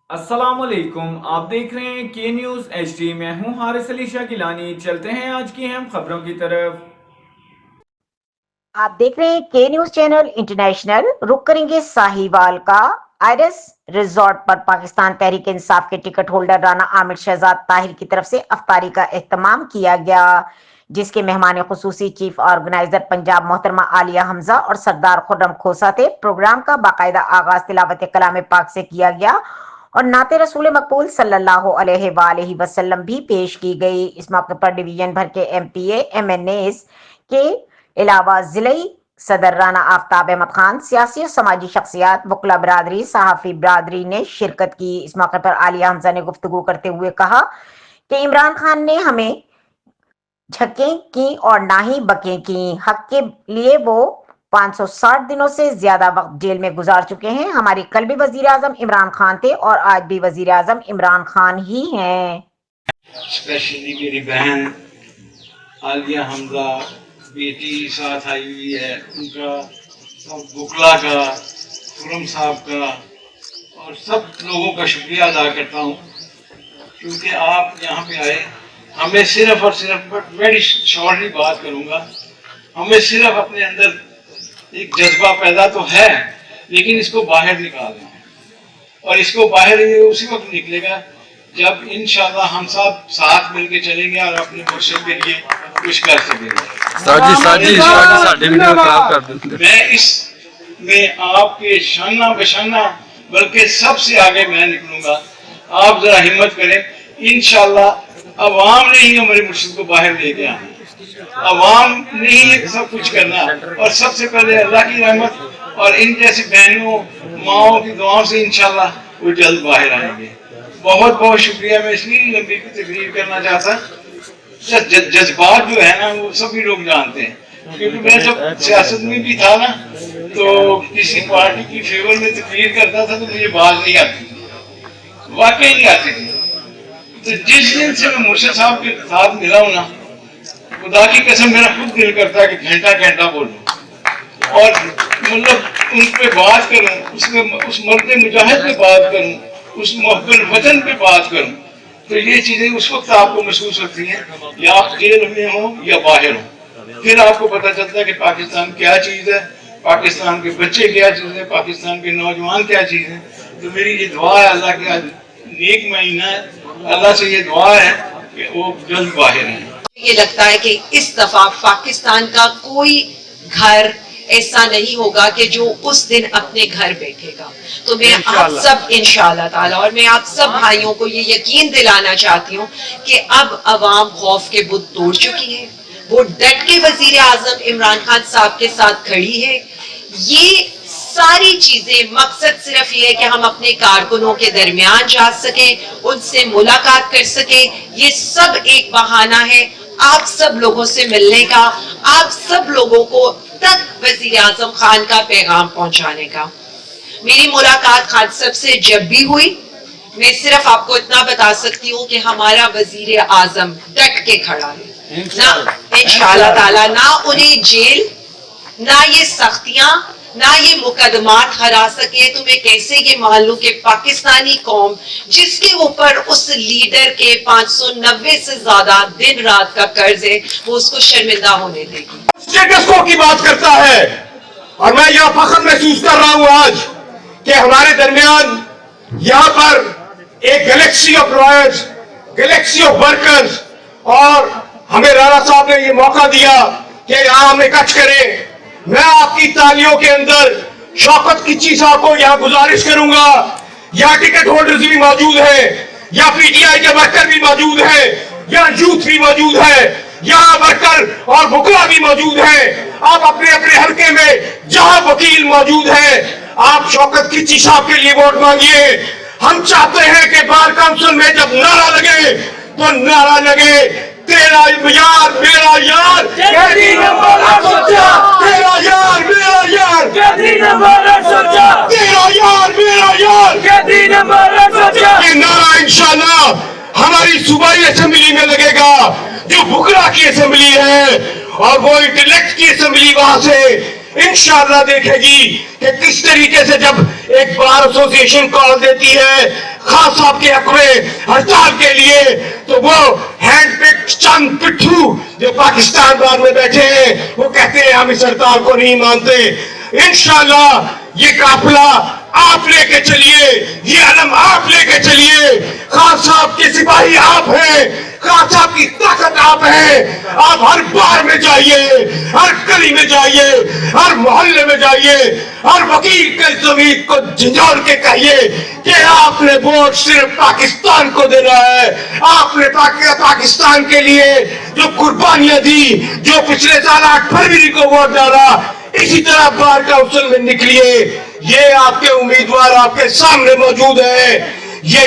अस्सलामुअलैकुम, आप देख रहे हैं के न्यूज़ HD। मैं हूं हारिस अली शाह गिलानी। चलते हैं आज की अहम खबरों की तरफ। आप देख रहे हैं के न्यूज चैनल इंटरनेशनल। रुक करेंगे साहिवाल का। आयरस रिजॉर्ट पर पाकिस्तान तहरीक इंसाफ के टिकट होल्डर राना आमिर शहजाद ताहिर की तरफ से अफ्तारी का एहतमाम किया गया, जिसके मेहमान खुसूसी चीफ ऑर्गेनाइजर पंजाब मोहतरमा आलिया हमजा और सरदार खुर्रम खोसा थे। प्रोग्राम का बाकायदा आगाज तिलावत कलाम पाक से किया गया और नाते रसूल मकबूल सल्लल्लाहु अलैहि वसल्लम भी पेश की गई। इस मौके पर डिवीजन भर के MPA MNAs के अलावा जिले सदर राना आफ्ताब अहमद खान, सियासी और समाजी शख्सियात, वकला बरादरी, सहाफी बरादरी ने शिरकत की। इस मौके पर आलिया हमजा ने गुफ्तगू करते हुए कहा कि इमरान खान ने हमें झकें की और ना ही बकें की। हक के लिए वो 560 दिनों से ज्यादा वक्त जेल में गुजार चुके हैं। हमारे कल भी वजीर आजम इमरान खान थे और आज भी वजीर आजम इमरान खान ही हैं। स्पेशली मेरी बहन आलिया हमजा बेटी साथ आई हुई है, उनका सब बुकला का, खुरम साहब का और सब लोगों का शुक्रिया अदा करता हूँ क्योंकि आप यहाँ पे आए। हमें सिर्फ और सिर्फ वेरी शॉर्टली बात करूँगा, हमें सिर्फ अपने अंदर एक जज्बा पैदा तो है लेकिन इसको बाहर निकालना है और इसको बाहर ये उसी वक्त निकलेगा जब इंशाल्लाह हम सब साथ मिलके चलेंगे और अपने मुर्शिद के लिए कुछ कर सकेंगे। मैं इसमें आपके शाना बशाना बल्कि सबसे आगे मैं निकलूंगा। आप जरा हिम्मत करें, इंशाल्लाह अवाम ने ही हमारे मुर्शिद को बाहर लेके आना, अवाम ने ही सब कुछ करना और सबसे पहले अल्लाह की रहमत और इन जैसी बहनों माओ की दुआओं से इंशाल्लाह वो जल्द बाहर आएंगे। बहुत बहुत शुक्रिया। मैं इसलिए लंबी तकरीर करना चाहता, जज्बात जो है ना वो सभी लोग जानते हैं क्योंकि मैं जब सियासत में भी था ना तो किसी पार्टी की फेवर में तकरीर करता था तो मुझे बात नहीं आती, वाकई नहीं आती थी। तो जिस दिन से मैं मुर्शिद साहब के साथ मिला हूं ना, खुदा की कसम मेरा खुद दिल करता है कि घंटा घंटा बोलूं और मतलब उन पे बात करूं, उसमें उस मर्द मुजाहिद पे बात करूं, उस मोहब्बत वतन पे बात करूं। तो ये चीजें उस वक्त आपको महसूस होती हैं या आप जेल में हो या बाहर हो, फिर आपको पता चलता है कि पाकिस्तान क्या चीज है, पाकिस्तान के बच्चे क्या चीज है, पाकिस्तान के नौजवान क्या चीज है। तो मेरी ये दुआ है, अल्लाह के नेक महीना है, अल्लाह से ये दुआ है कि वो जल्द बाहर हैं। ये लगता है कि इस दफा पाकिस्तान का कोई घर ऐसा नहीं होगा कि जो उस दिन अपने घर बैठेगा। तो मैं आप सब इंशाअल्लाह ताला और मैं आप सब भाइयों को ये यकीन दिलाना चाहती हूँ कि अब अवाम खौफ के बुत तोड़ चुकी है, वो डट के वजीर आजम इमरान खान साहब के साथ खड़ी है। ये सारी चीजें मकसद सिर्फ ये है कि हम अपने कारकुनों के दरमियान जा सके, उनसे मुलाकात कर सके। ये सब एक बहाना है आप सब लोगों से मिलने का, आप सब लोगों को तक वजीर आजम खान का पैगाम पहुंचाने का। मेरी मुलाकात खान साहब से जब भी हुई, मैं सिर्फ आपको इतना बता सकती हूँ कि हमारा वजीर आजम डट के खड़ा है ना, इंशाअल्लाह ताला। ना उन्हें जेल, ना ये सख्तियां, ना ये मुकदमात हरा सके। तो मैं कैसे ये मान लूं कि पाकिस्तानी कौम जिसके ऊपर उस लीडर के 590 से ज्यादा दिन रात का कर्ज है, वो उसको शर्मिंदा होने देगी। स्टेटस को की बात करता है और मैं यह फख्र महसूस कर रहा हूं आज कि हमारे दरमियान यहां पर एक Galaxy of lawyers, Galaxy of workers, और हमें राणा साहब ने ये मौका दिया कि यहां हम इकट्ठ करें। मैं आपकी तालियों के अंदर शौकत किच्ची साहब को यहां गुजारिश करूंगा, यहां टिकट होल्डर्स भी मौजूद है, या PTI के वर्कर भी मौजूद है, या यूथ भी मौजूद है, यहाँ वर्कर और बुकला भी मौजूद है। आप अपने अपने हल्के में जहां वकील मौजूद है, आप शौकत किच्ची साहब के लिए वोट मांगिए। हम चाहते हैं कि बार काउंसिल में जब नारा लगे तो नारा लगे तेरा यार मेरा यार, तेरा यार मेरा यार, तेरा यार मेरा यार। ये नारा इंशाल्लाह हमारी सूबाई असेंबली में लगेगा जो बुकरा की असेंबली है और वो इंटेलेक्ट की असेंबली वहां से इंशाअल्लाह देखेगी कि किस तरीके से जब एक बार एसोसिएशन कॉल देती है खान साहब के हक में हड़ताल के लिए, तो वो हैंड पिक चंद पिट्ठू जो पाकिस्तान बार में बैठे हैं वो कहते हैं हम इस हड़ताल को नहीं मानते। इंशाअल्लाह ये काफिला आप लेके चलिए, ये अलम आप लेके चलिए। खान साहब के सिपाही आप हैं, खान साहब की ताकत आप हैं। आप हर बार में जाइए, हर गली में जाइए, हर मोहल्ले में जाइए, हर वकील के जमीन को झंझोड़ के कहिए कि आपने वोट सिर्फ पाकिस्तान को देना है। आपने पाकिस्तान के लिए जो कुर्बानियां दी, जो पिछले साल 8 फरवरी को वोट डाला, इसी तरह बार काउंसिल में निकलिए। ये आपके उम्मीदवार आपके सामने मौजूद है। ये